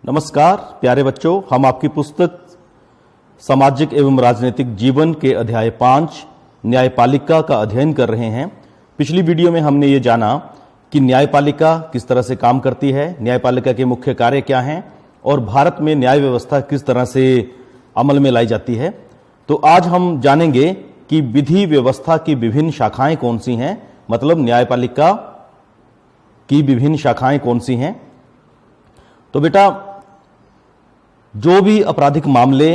नमस्कार प्यारे बच्चों, हम आपकी पुस्तक सामाजिक एवं राजनीतिक जीवन के अध्याय 5 न्यायपालिका का अध्ययन कर रहे हैं। पिछली वीडियो में हमने ये जाना कि न्यायपालिका किस तरह से काम करती है, न्यायपालिका के मुख्य कार्य क्या हैं और भारत में न्याय व्यवस्था किस तरह से अमल में लाई जाती है। तो आज हम जानेंगे कि विधि व्यवस्था की विभिन्न शाखाएं कौन सी हैं, मतलब न्यायपालिका की विभिन्न शाखाएं कौन सी हैं। तो बेटा, जो भी आपराधिक मामले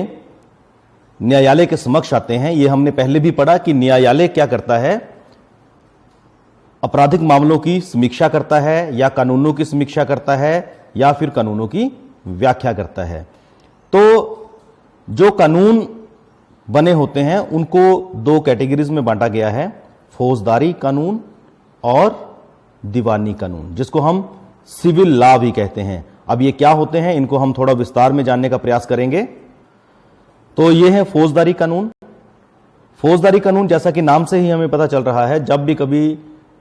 न्यायालय के समक्ष आते हैं, ये हमने पहले भी पढ़ा कि न्यायालय क्या करता है, आपराधिक मामलों की समीक्षा करता है या कानूनों की समीक्षा करता है या फिर कानूनों की व्याख्या करता है। तो जो कानून बने होते हैं उनको दो कैटेगरीज में बांटा गया है, फौजदारी कानून और दीवानी कानून, जिसको हम सिविल लॉ भी कहते हैं। अब ये क्या होते हैं, इनको हम थोड़ा विस्तार में जानने का प्रयास करेंगे। तो ये है फौजदारी कानून। फौजदारी कानून, जैसा कि नाम से ही हमें पता चल रहा है, जब भी कभी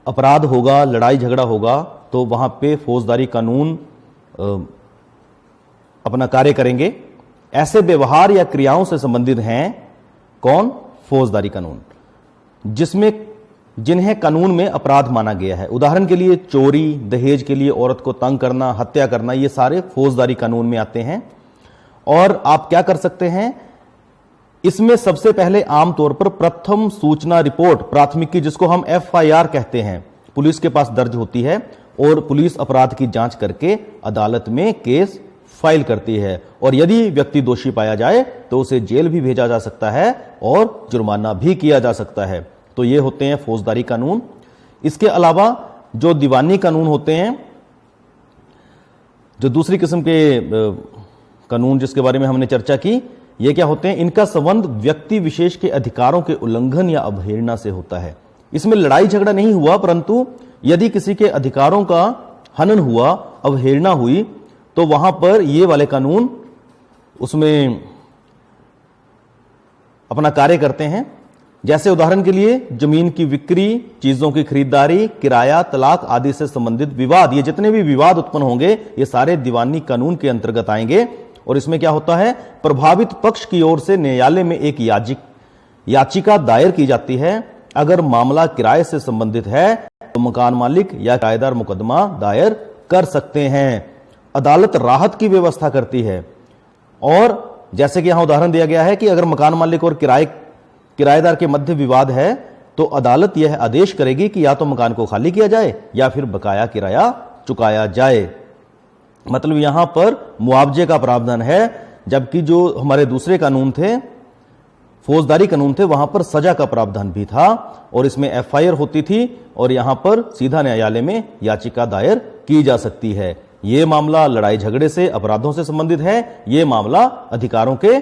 अपराध होगा, लड़ाई झगड़ा होगा, तो वहां पे फौजदारी कानून अपना कार्य करेंगे। ऐसे व्यवहार या क्रियाओं से संबंधित हैं कौन? फौजदारी कानून, जिन्हें कानून में अपराध माना गया है। उदाहरण के लिए चोरी, दहेज के लिए औरत को तंग करना, हत्या करना, ये सारे फौजदारी कानून में आते हैं। और आप क्या कर सकते हैं, इसमें सबसे पहले आमतौर पर प्रथम सूचना रिपोर्ट, प्राथमिकी, जिसको हम FIR कहते हैं, पुलिस के पास दर्ज होती है और पुलिस अपराध की जांच करके अदालत में केस फाइल करती है। और यदि व्यक्ति दोषी पाया जाए तो उसे जेल भी भेजा जा सकता है और जुर्माना भी किया जा सकता है। तो ये होते हैं फौजदारी कानून। इसके अलावा जो दीवानी कानून होते हैं, जो दूसरी किस्म के कानून जिसके बारे में हमने चर्चा की, ये क्या होते हैं? इनका संबंध व्यक्ति विशेष के अधिकारों के उल्लंघन या अवहेलना से होता है। इसमें लड़ाई झगड़ा नहीं हुआ, परंतु यदि किसी के अधिकारों का हनन हुआ, अवहेलना हुई, तो वहां पर ये वाले कानून उसमें अपना कार्य करते हैं। जैसे उदाहरण के लिए जमीन की बिक्री, चीजों की खरीदारी, किराया, तलाक आदि से संबंधित विवाद, ये जितने भी विवाद उत्पन्न होंगे ये सारे दीवानी कानून के अंतर्गत आएंगे। और इसमें क्या होता है, प्रभावित पक्ष की ओर से न्यायालय में एक याचिका दायर की जाती है। अगर मामला किराए से संबंधित है तो मकान मालिक या किराएदार मुकदमा दायर कर सकते हैं। अदालत राहत की व्यवस्था करती है। और जैसे कि यहां उदाहरण दिया गया है कि अगर मकान मालिक और किराएदार के मध्य विवाद है तो अदालत यह आदेश करेगी कि या तो मकान को खाली किया जाए या फिर बकाया किराया चुकाया जाए। मतलब यहां पर मुआवजे का प्रावधान है, जबकि जो हमारे दूसरे कानून थे, फौजदारी कानून थे, वहां पर सजा का प्रावधान भी था और इसमें FIR होती थी और यहां पर सीधा न्यायालय में याचिका दायर की जा सकती है। यह मामला लड़ाई झगड़े से, अपराधों से संबंधित है, यह मामला अधिकारों के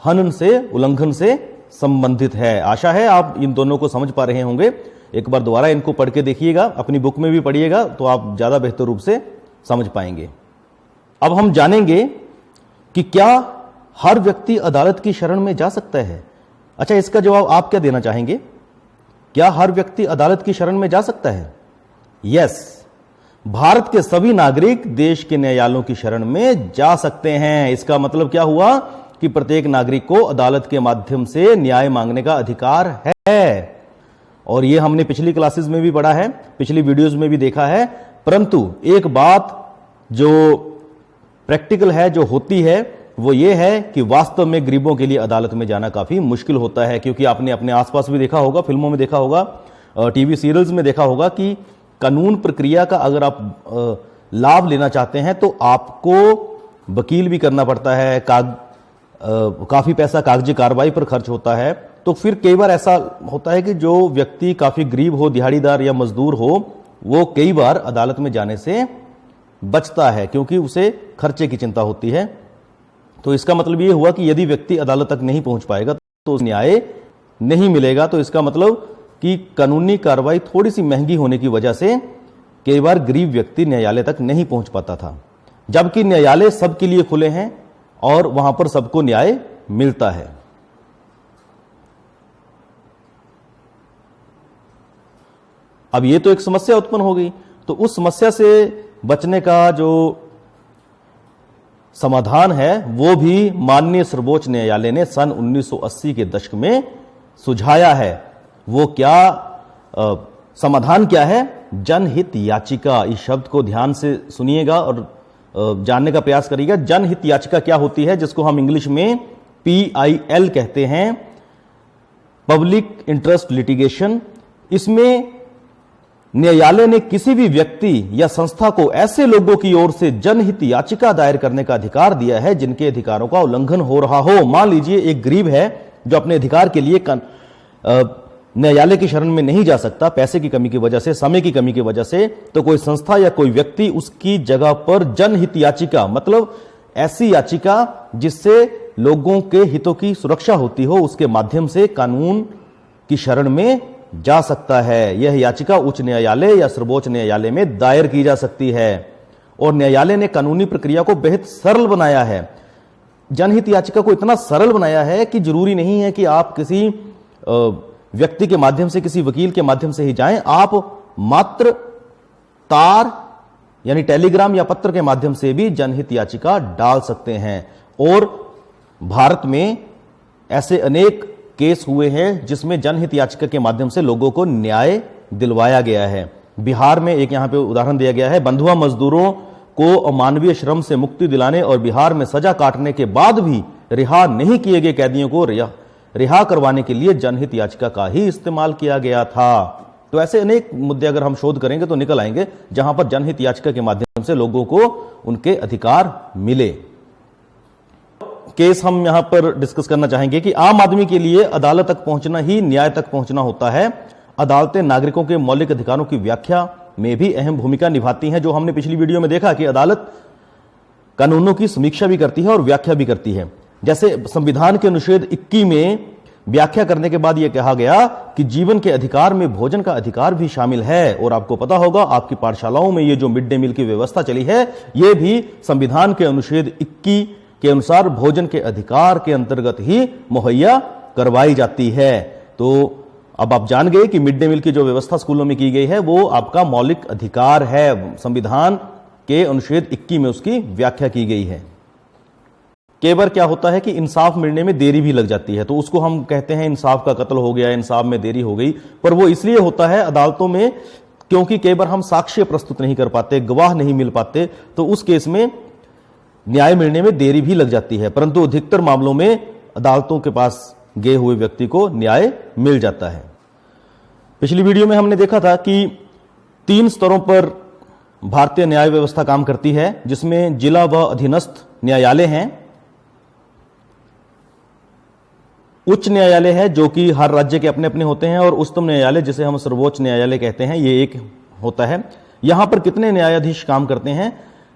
हनन से, उल्लंघन से संबंधित है। आशा है आप इन दोनों को समझ पा रहे होंगे। एक बार दोबारा इनको पढ़ के देखिएगा, अपनी बुक में भी पढ़िएगा तो आप ज्यादा बेहतर रूप से समझ पाएंगे। अब हम जानेंगे कि क्या हर व्यक्ति अदालत की शरण में जा सकता है। अच्छा, इसका जवाब आप क्या देना चाहेंगे? क्या हर व्यक्ति अदालत की शरण में जा सकता है? यस, भारत के सभी नागरिक देश के न्यायालयों की शरण में जा सकते हैं। इसका मतलब क्या हुआ कि प्रत्येक नागरिक को अदालत के माध्यम से न्याय मांगने का अधिकार है। और यह हमने पिछली क्लासेस में भी पढ़ा है, पिछली वीडियोस में भी देखा है। परंतु एक बात जो प्रैक्टिकल है, जो होती है, वो ये है कि वास्तव में गरीबों के लिए अदालत में जाना काफी मुश्किल होता है। क्योंकि आपने अपने आसपास भी देखा होगा, फिल्मों में देखा होगा, टीवी सीरियल्स में देखा होगा कि कानून प्रक्रिया का अगर आप लाभ लेना चाहते हैं तो आपको वकील भी करना पड़ता है, काफी पैसा कागजी कार्रवाई पर खर्च होता है। तो फिर कई बार ऐसा होता है कि जो व्यक्ति काफी गरीब हो, दिहाड़ीदार या मजदूर हो, वो कई बार अदालत में जाने से बचता है क्योंकि उसे खर्चे की चिंता होती है। तो इसका मतलब ये हुआ कि यदि व्यक्ति अदालत तक नहीं पहुंच पाएगा तो न्याय नहीं मिलेगा। तो इसका मतलब कि कानूनी कार्रवाई थोड़ी सी महंगी होने की वजह से कई बार गरीब व्यक्ति न्यायालय तक नहीं पहुंच पाता था, जबकि न्यायालय सबके लिए खुले हैं और वहां पर सबको न्याय मिलता है। अब ये तो एक समस्या उत्पन्न हो गई, तो उस समस्या से बचने का जो समाधान है वो भी माननीय सर्वोच्च न्यायालय ने सन 1980 के दशक में सुझाया है। वो क्या समाधान क्या है? जनहित याचिका। इस शब्द को ध्यान से सुनिएगा और जानने का प्रयास करिएगा। जनहित याचिका क्या होती है, जिसको हम इंग्लिश में PIL कहते हैं, पब्लिक इंटरेस्ट लिटिगेशन। इसमें न्यायालय ने किसी भी व्यक्ति या संस्था को ऐसे लोगों की ओर से जनहित याचिका दायर करने का अधिकार दिया है जिनके अधिकारों का उल्लंघन हो रहा हो। मान लीजिए एक गरीब है जो अपने अधिकार के लिए न्यायालय की शरण में नहीं जा सकता, पैसे की कमी की वजह से, समय की कमी की वजह से, तो कोई संस्था या कोई व्यक्ति उसकी जगह पर जनहित याचिका, मतलब ऐसी याचिका जिससे लोगों के हितों की सुरक्षा होती हो, उसके माध्यम से कानून की शरण में जा सकता है। यह याचिका उच्च न्यायालय या सर्वोच्च न्यायालय में दायर की जा सकती है और न्यायालय ने कानूनी प्रक्रिया को बेहद सरल बनाया है। जनहित याचिका को इतना सरल बनाया है कि जरूरी नहीं है कि आप किसी व्यक्ति के माध्यम से, किसी वकील के माध्यम से ही जाएं। आप मात्र तार यानी टेलीग्राम या पत्र के माध्यम से भी जनहित याचिका डाल सकते हैं। और भारत में ऐसे अनेक केस हुए हैं जिसमें जनहित याचिका के माध्यम से लोगों को न्याय दिलवाया गया है। बिहार में एक यहां पे उदाहरण दिया गया है, बंधुआ मजदूरों को अमानवीय श्रम से मुक्ति दिलाने और बिहार में सजा काटने के बाद भी रिहा नहीं किए गए कैदियों को रिहा करवाने के लिए जनहित याचिका का ही इस्तेमाल किया गया था। तो ऐसे अनेक मुद्दे अगर हम शोध करेंगे तो निकल आएंगे जहां पर जनहित याचिका के माध्यम से लोगों को उनके अधिकार मिले। केस हम यहां पर डिस्कस करना चाहेंगे कि आम आदमी के लिए अदालत तक पहुंचना ही न्याय तक पहुंचना होता है। अदालतें नागरिकों के मौलिक अधिकारों की व्याख्या में भी अहम भूमिका निभाती हैं। जो हमने पिछली वीडियो में देखा कि अदालत कानूनों की समीक्षा भी करती है और व्याख्या भी करती है। जैसे संविधान के अनुच्छेद 21 में व्याख्या करने के बाद यह कहा गया कि जीवन के अधिकार में भोजन का अधिकार भी शामिल है। और आपको पता होगा, आपकी पाठशालाओं में यह जो मिड डे मील की व्यवस्था चली है, यह भी संविधान के अनुच्छेद 21 के अनुसार भोजन के अधिकार के अंतर्गत ही मुहैया करवाई जाती है। तो अब आप जान गए कि मिड डे मील की जो व्यवस्था स्कूलों में की गई है वो आपका मौलिक अधिकार है। संविधान के अनुच्छेद 21 में उसकी व्याख्या की गई है। कई बार क्या होता है कि इंसाफ मिलने में देरी भी लग जाती है, तो उसको हम कहते हैं इंसाफ का कत्ल हो गया, इंसाफ में देरी हो गई। पर वो इसलिए होता है अदालतों में क्योंकि कई बार हम साक्ष्य प्रस्तुत नहीं कर पाते, गवाह नहीं मिल पाते, तो उस केस में न्याय मिलने में देरी भी लग जाती है। परंतु अधिकतर मामलों में अदालतों के पास गए हुए व्यक्ति को न्याय मिल जाता है। पिछली वीडियो में हमने देखा था कि 3 स्तरों पर भारतीय न्याय व्यवस्था काम करती है, जिसमें जिला व अधीनस्थ न्यायालय हैं। उच्च न्यायालय है जो कि हर राज्य के अपने अपने होते हैं, और उच्चतम न्यायालय जिसे हम सर्वोच्च न्यायालय कहते हैं, ये एक होता है। यहां पर कितने न्यायाधीश काम करते हैं?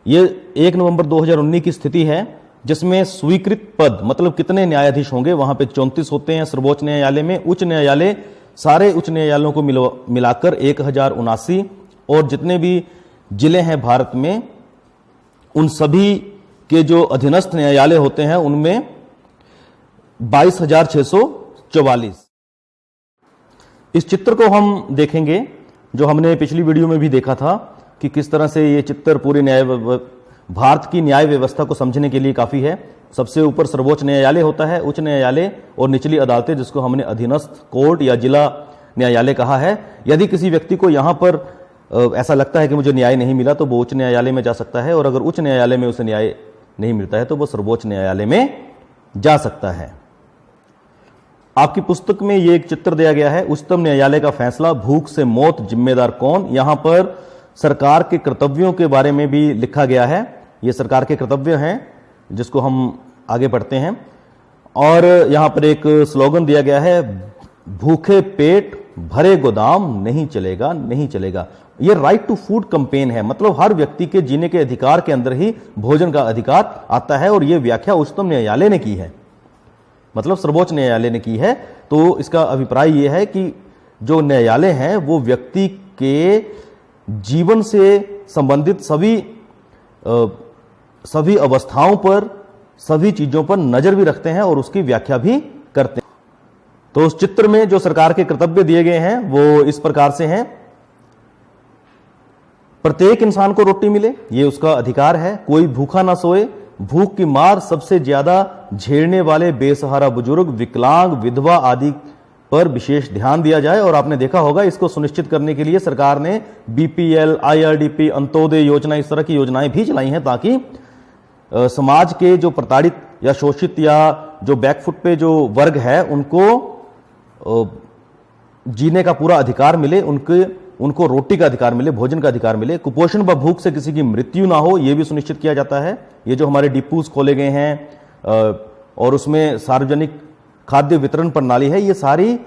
ये 1 नवंबर 2019 की स्थिति है, जिसमें स्वीकृत पद मतलब कितने न्यायाधीश होंगे, वहां पे 34 होते हैं सर्वोच्च न्यायालय में। उच्च न्यायालय सारे उच्च न्यायालयों को मिलाकर 1079, और जितने भी जिले हैं भारत में उन सभी के जो अधीनस्थ न्यायालय होते हैं उनमें 22,644। इस चित्र को हम देखेंगे जो हमने पिछली वीडियो में भी देखा था कि किस तरह से ये चित्र पूरे भारत की न्याय व्यवस्था को समझने के लिए काफी है। सबसे ऊपर सर्वोच्च न्यायालय होता है, उच्च न्यायालय और निचली अदालतें जिसको हमने अधीनस्थ कोर्ट या जिला न्यायालय कहा है। यदि किसी व्यक्ति को यहां पर ऐसा लगता है कि मुझे न्याय नहीं मिला तो वो उच्च न्यायालय में जा सकता है, और अगर उच्च न्यायालय में उसे न्याय नहीं मिलता है तो वो सर्वोच्च न्यायालय में जा सकता है। आपकी पुस्तक में ये एक चित्र दिया गया है, उच्चतम न्यायालय का फैसला, भूख से मौत, जिम्मेदार कौन। यहां पर सरकार के कर्तव्यों के बारे में भी लिखा गया है। ये सरकार के कर्तव्य हैं जिसको हम आगे पढ़ते हैं। और यहां पर एक स्लोगन दिया गया है, भूखे पेट भरे गोदाम नहीं चलेगा, नहीं चलेगा। ये राइट टू फूड कैंपेन है, मतलब हर व्यक्ति के जीने के अधिकार के अंदर ही भोजन का अधिकार आता है, और यह व्याख्या उच्चतम न्यायालय ने की है, मतलब सर्वोच्च न्यायालय ने की है। तो इसका अभिप्राय यह है कि जो न्यायालय है वो व्यक्ति के जीवन से संबंधित सभी अवस्थाओं पर, सभी चीजों पर नजर भी रखते हैं और उसकी व्याख्या भी करते हैं। तो उस चित्र में जो सरकार के कर्तव्य दिए गए हैं वो इस प्रकार से हैं। प्रत्येक इंसान को रोटी मिले, ये उसका अधिकार है। कोई भूखा ना सोए, भूख की मार सबसे ज्यादा झेलने वाले बेसहारा बुजुर्ग, विकलांग, विधवा आदि पर विशेष ध्यान दिया जाए। और आपने देखा होगा, इसको सुनिश्चित करने के लिए सरकार ने बीपीएल, आईआरडीपी, अंत्योदय योजना, इस तरह की योजनाएं भी चलाई हैं, ताकि समाज के जो प्रताड़ित या शोषित या जो बैकफुट पे जो वर्ग है, उनको जीने का पूरा अधिकार मिले, उनको रोटी का अधिकार मिले, भोजन का अधिकार मिले, कुपोषण व भूख से किसी की मृत्यु ना हो, यह भी सुनिश्चित किया जाता है। ये जो हमारे डिपूज खोले गए हैं और उसमें सार्वजनिक खाद्य वितरण प्रणाली है, ये सारी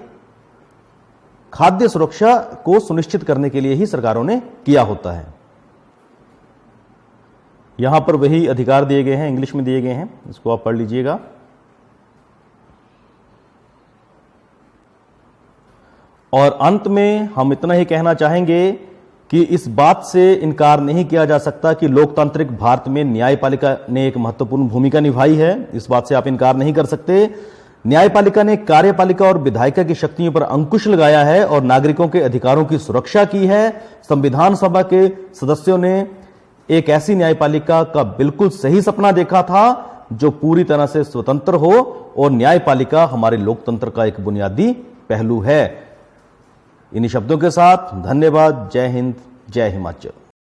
खाद्य सुरक्षा को सुनिश्चित करने के लिए ही सरकारों ने किया होता है। यहां पर वही अधिकार दिए गए हैं, इंग्लिश में दिए गए हैं, इसको आप पढ़ लीजिएगा। और अंत में हम इतना ही कहना चाहेंगे कि इस बात से इनकार नहीं किया जा सकता कि लोकतांत्रिक भारत में न्यायपालिका ने एक महत्वपूर्ण भूमिका निभाई है। इस बात से आप इनकार नहीं कर सकते। न्यायपालिका ने कार्यपालिका और विधायिका की शक्तियों पर अंकुश लगाया है और नागरिकों के अधिकारों की सुरक्षा की है। संविधान सभा के सदस्यों ने एक ऐसी न्यायपालिका का बिल्कुल सही सपना देखा था जो पूरी तरह से स्वतंत्र हो, और न्यायपालिका हमारे लोकतंत्र का एक बुनियादी पहलू है। इन्हीं शब्दों के साथ धन्यवाद। जय हिंद, जय हिमाचल।